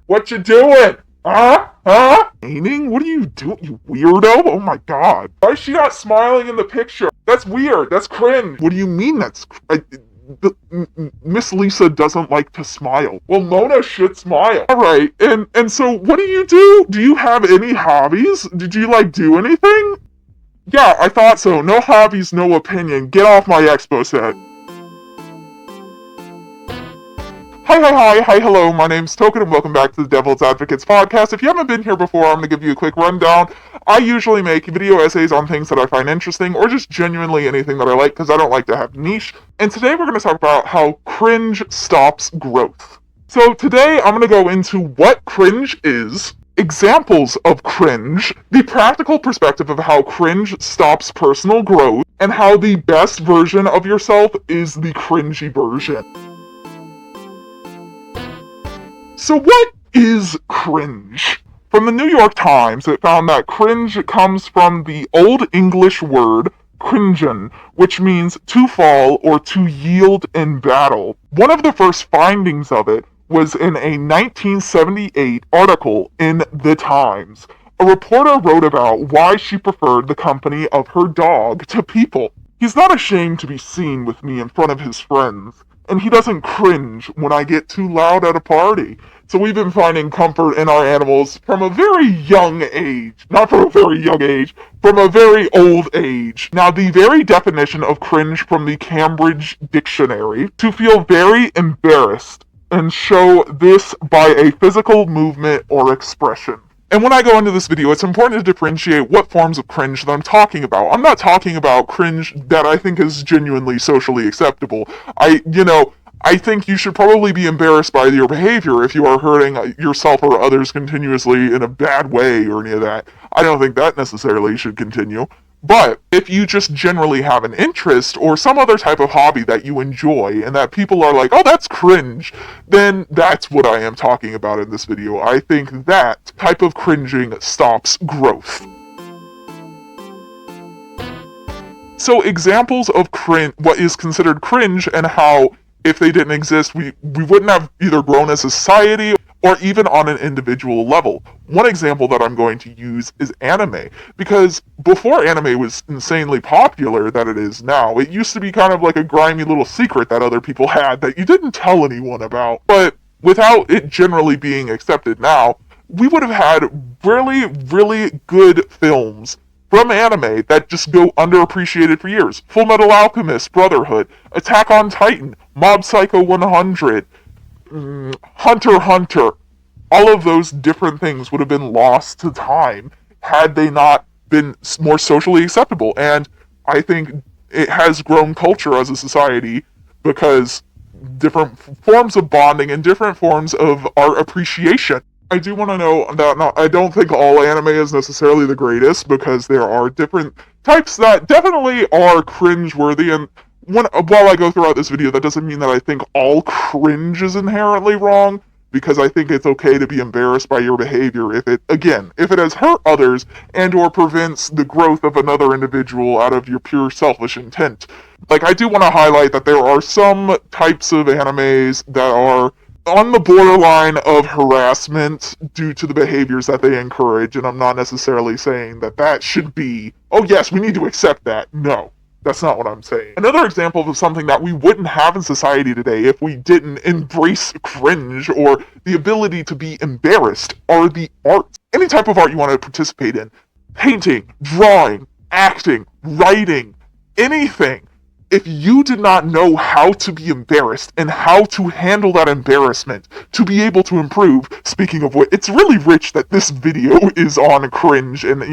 What you doing? Huh? Painting? What are you doing, you weirdo? Oh my god. Why is she not smiling in the picture? That's weird. That's cringe. What do you mean Miss Lisa doesn't like to smile. Well, Mona should smile. Alright, and so what do you do? Do you have any hobbies? Did you, do anything? Yeah, I thought so. No hobbies, no opinion. Get off my expo set. Hi, hello, my name's Token, and welcome back to the Devil's Advocates podcast. If you haven't been here before, I'm going to give you a quick rundown. I usually make video essays on things that I find interesting, or just genuinely anything that I like, because I don't like to have niche. And today we're going to talk about how cringe stops growth. So today I'm going to go into what cringe is, examples of cringe, the practical perspective of how cringe stops personal growth, and how the best version of yourself is the cringy version. So what is cringe? From the New York Times, it found that cringe comes from the Old English word cringen, which means to fall or to yield in battle. One of the first findings of it was in a 1978 article in The Times. A reporter wrote about why she preferred the company of her dog to people. He's not ashamed to be seen with me in front of his friends, and he doesn't cringe when I get too loud at a party. So we've been finding comfort in our animals from a very young age. Not from a very young age, from a very old age. Now, the very definition of cringe from the Cambridge Dictionary: to feel very embarrassed and show this by a physical movement or expression. And when I go into this video, it's important to differentiate what forms of cringe that I'm talking about. I'm not talking about cringe that I think is genuinely socially acceptable. I think you should probably be embarrassed by your behavior if you are hurting yourself or others continuously in a bad way or any of that. I don't think that necessarily should continue. But if you just generally have an interest or some other type of hobby that you enjoy and that people are like, oh, that's cringe, then that's what I am talking about in this video. I think that type of cringing stops growth. So examples of what is considered cringe, and how if they didn't exist, we wouldn't have either grown as a society or even on an individual level. One example that I'm going to use is anime, because before anime was insanely popular that it is now, it used to be kind of like a grimy little secret that other people had that you didn't tell anyone about. But without it generally being accepted now, we would have had really, really good films from anime that just go underappreciated for years. Full Metal Alchemist, Brotherhood, Attack on Titan, Mob Psycho 100, Hunter x Hunter. All of those different things would have been lost to time had they not been more socially acceptable. And I think it has grown culture as a society because different forms of bonding and different forms of art appreciation. I do want to know that I don't think all anime is necessarily the greatest, because there are different types that definitely are cringe-worthy, and while I go throughout this video, that doesn't mean that I think all cringe is inherently wrong, because I think it's okay to be embarrassed by your behavior if it has hurt others and or prevents the growth of another individual out of your pure selfish intent. I do want to highlight that there are some types of animes that are on the borderline of harassment due to the behaviors that they encourage, and I'm not necessarily saying that should be, oh yes, we need to accept that. No, that's not what I'm saying. Another example of something that we wouldn't have in society today if we didn't embrace cringe or the ability to be embarrassed are the arts. Any type of art you want to participate in: painting, drawing, acting, writing, anything. If you did not know how to be embarrassed and how to handle that embarrassment to be able to improve, speaking of which, it's really rich that this video is on cringe and,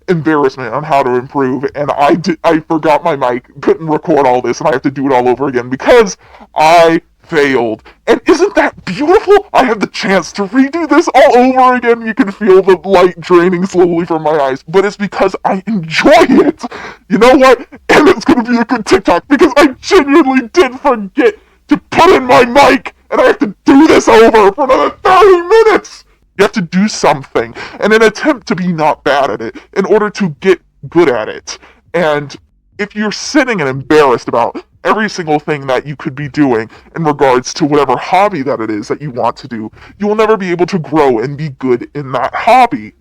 embarrassment on how to improve, and I forgot my mic, couldn't record all this, and I have to do it all over again because I failed. And isn't that beautiful? I had the chance to redo this all over again. You can feel the light draining slowly from my eyes, but it's because I enjoy it. You know what? And it's going to be a good TikTok, because I genuinely did forget to put in my mic, and I have to do this over for another 30 minutes. You have to do something in an attempt to be not bad at it in order to get good at it. And if you're sitting and embarrassed about every single thing that you could be doing in regards to whatever hobby that it is that you want to do, you will never be able to grow and be good in that hobby.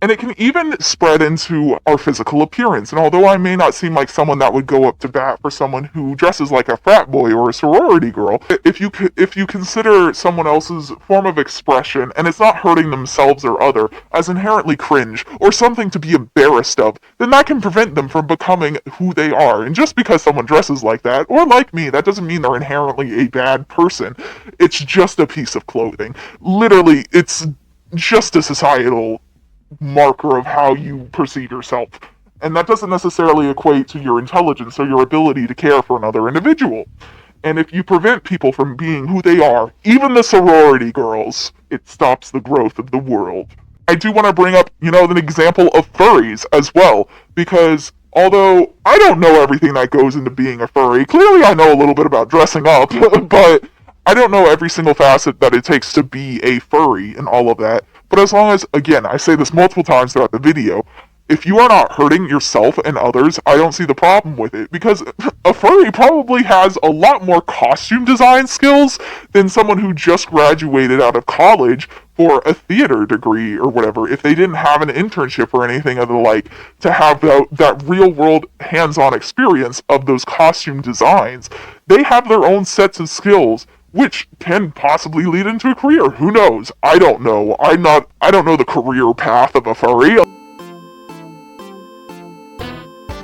And it can even spread into our physical appearance. And although I may not seem like someone that would go up to bat for someone who dresses like a frat boy or a sorority girl, if you consider someone else's form of expression and it's not hurting themselves or other as inherently cringe or something to be embarrassed of, then that can prevent them from becoming who they are. And just because someone dresses like that or like me, that doesn't mean they're inherently a bad person. It's just a piece of clothing. Literally, it's just a societal marker of how you perceive yourself. And that doesn't necessarily equate to your intelligence or your ability to care for another individual. And if you prevent people from being who they are, even the sorority girls, it stops the growth of the world. I do want to bring up, an example of furries as well, because although I don't know everything that goes into being a furry, clearly I know a little bit about dressing up, but I don't know every single facet that it takes to be a furry and all of that. But as long as, again, I say this multiple times throughout the video, if you are not hurting yourself and others, I don't see the problem with it. Because a furry probably has a lot more costume design skills than someone who just graduated out of college for a theater degree or whatever, if they didn't have an internship or anything of the like, to have that real world hands-on experience of those costume designs. They have their own sets of skills, which can possibly lead into a career. Who knows? I don't know. I don't know the career path of a furry.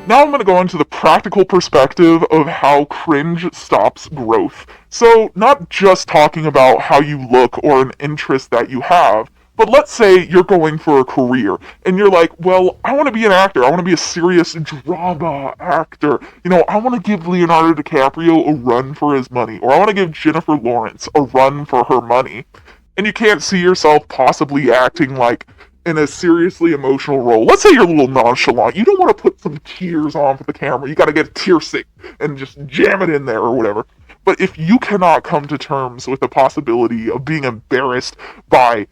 Now I'm going to go into the practical perspective of how cringe stops growth. So, not just talking about how you look or an interest that you have, but let's say you're going for a career, and you're like, well, I want to be an actor. I want to be a serious drama actor. I want to give Leonardo DiCaprio a run for his money, or I want to give Jennifer Lawrence a run for her money. And you can't see yourself possibly acting like in a seriously emotional role. Let's say you're a little nonchalant. You don't want to put some tears on for the camera. You got to get a tear stick and just jam it in there or whatever. But if you cannot come to terms with the possibility of being embarrassed by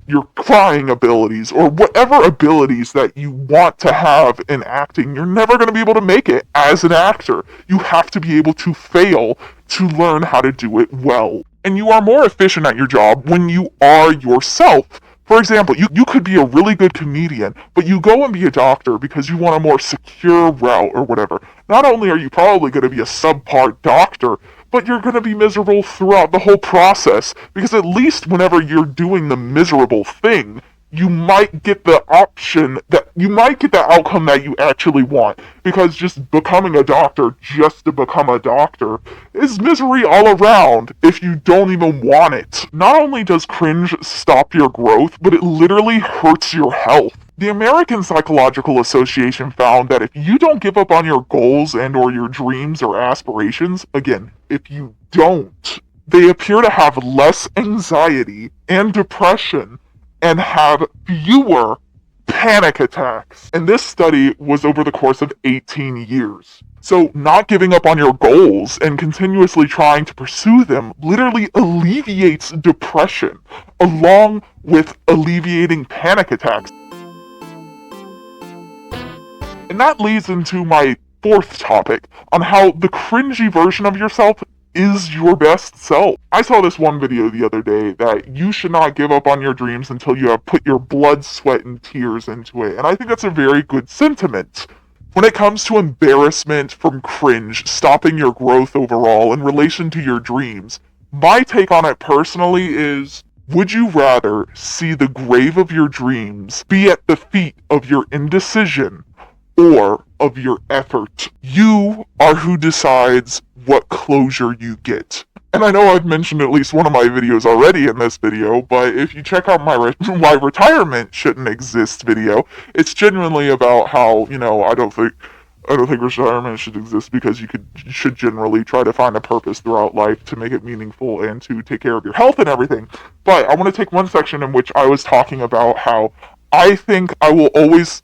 your crying abilities or whatever abilities that you want to have in acting, you're never going to be able to make it as an actor. You have to be able to fail to learn how to do it well. And you are more efficient at your job when you are yourself. For example, you could be a really good comedian, but you go and be a doctor because you want a more secure route or whatever. Not only are you probably going to be a subpar doctor, but you're going to be miserable throughout the whole process, because at least whenever you're doing the miserable thing, you might get the outcome that you actually want, because just becoming a doctor just to become a doctor is misery all around if you don't even want it. Not only does cringe stop your growth, but it literally hurts your health. The American Psychological Association found that if you don't give up on your goals and or your dreams or aspirations, again, if you don't, they appear to have less anxiety and depression and have fewer panic attacks. And this study was over the course of 18 years. So not giving up on your goals and continuously trying to pursue them literally alleviates depression, along with alleviating panic attacks. And that leads into my fourth topic on how the cringy version of yourself is your best self. I saw this one video the other day that you should not give up on your dreams until you have put your blood, sweat, and tears into it. And I think that's a very good sentiment. When it comes to embarrassment from cringe stopping your growth overall in relation to your dreams, my take on it personally is, would you rather see the grave of your dreams be at the feet of your indecision or of your effort? You are who decides what closure you get. And I know I've mentioned at least one of my videos already in this video, but if you check out my retirement shouldn't exist video, it's genuinely about how, I don't think retirement should exist, because you should generally try to find a purpose throughout life to make it meaningful and to take care of your health and everything. But I want to take one section in which I was talking about how I think I will always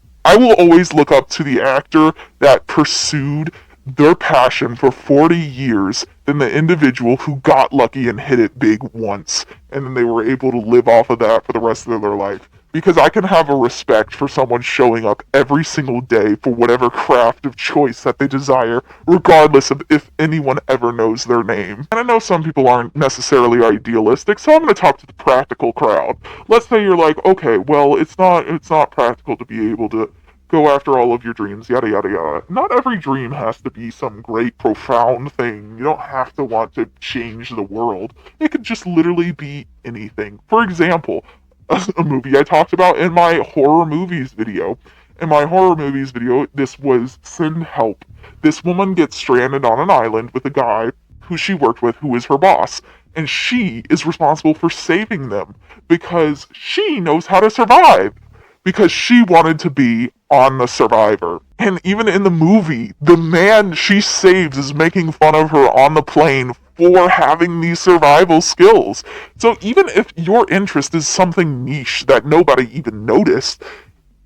look up to the actor that pursued their passion for 40 years than the individual who got lucky and hit it big once, and then they were able to live off of that for the rest of their life. because I can have a respect for someone showing up every single day for whatever craft of choice that they desire, regardless of if anyone ever knows their name. And I know some people aren't necessarily idealistic, so I'm going to talk to the practical crowd. Let's say you're like, okay, well, it's not practical to be able to go after all of your dreams, yada yada yada. Not every dream has to be some great, profound thing. You don't have to want to change the world. It could just literally be anything. For example, a movie I talked about in my horror movies video. In my horror movies video, this was Send Help. This woman gets stranded on an island with a guy who she worked with who is her boss. And she is responsible for saving them because she knows how to survive. Because she wanted to be on the Survivor. And even in the movie, the man she saves is making fun of her on the plane for having these survival skills. So even if your interest is something niche that nobody even noticed,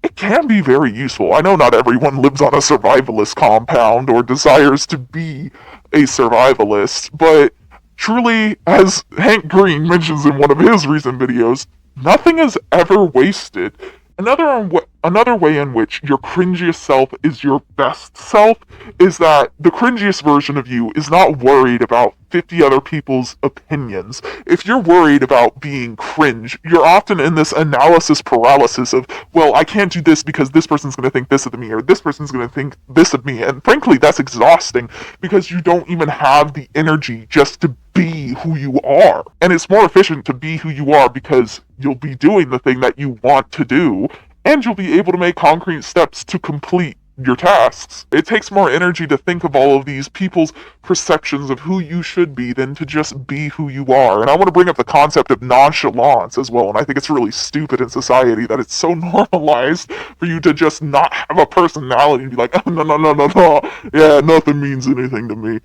it can be very useful. I know not everyone lives on a survivalist compound or desires to be a survivalist, but truly, as Hank Green mentions in one of his recent videos, nothing is ever wasted. Another way in which your cringiest self is your best self is that the cringiest version of you is not worried about 50 other people's opinions. If you're worried about being cringe, you're often in this analysis paralysis of, well, I can't do this because this person's going to think this of me, or this person's going to think this of me, and frankly, that's exhausting because you don't even have the energy just to be who you are. And it's more efficient to be who you are because you'll be doing the thing that you want to do, and you'll be able to make concrete steps to complete your tasks. It takes more energy to think of all of these people's perceptions of who you should be than to just be who you are. And I want to bring up the concept of nonchalance as well, and I think it's really stupid in society that it's so normalized for you to just not have a personality and be like, oh, no, yeah, nothing means anything to me.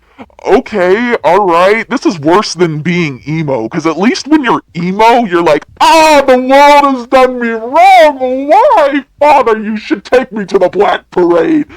Okay, alright, this is worse than being emo, because at least when you're emo, you're like, the world has done me wrong, why? Father, you should take me to the Black Parade.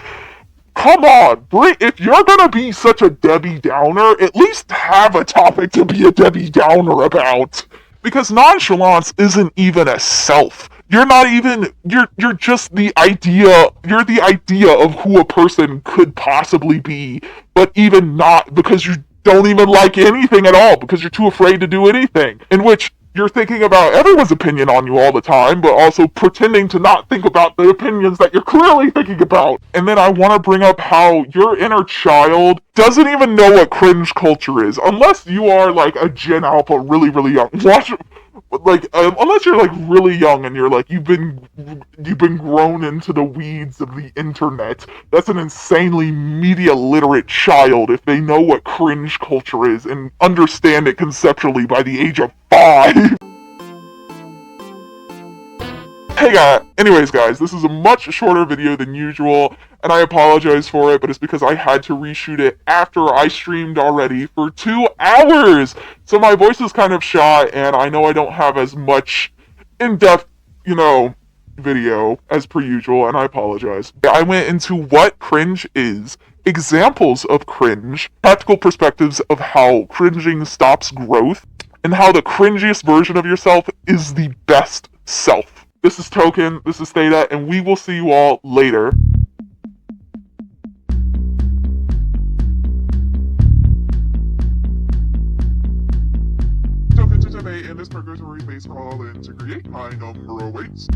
Come on, if you're gonna be such a Debbie Downer, at least have a topic to be a Debbie Downer about. Because nonchalance isn't even a self. You're not even, you're just the idea, you're the idea of who a person could possibly be, but even not, because you don't even like anything at all, because you're too afraid to do anything. In which you're thinking about everyone's opinion on you all the time, but also pretending to not think about the opinions that you're clearly thinking about. And then I want to bring up how your inner child doesn't even know what cringe culture is, unless you are like a Gen Alpha really, really young. Unless you're like really young and you're like, you've been grown into the weeds of the internet. That's an insanely media literate child if they know what cringe culture is and understand it conceptually by the age of 5. Anyways guys, this is a much shorter video than usual, and I apologize for it, but it's because I had to reshoot it after I streamed already for 2 hours! So my voice is kind of shot, and I know I don't have as much in-depth, video as per usual, and I apologize. I went into what cringe is, examples of cringe, practical perspectives of how cringing stops growth, and how the cringiest version of yourself is the best self. This is Token, this is Theta, and we will see you all later. Token today, and this purgatory phase call in to create my number awaits.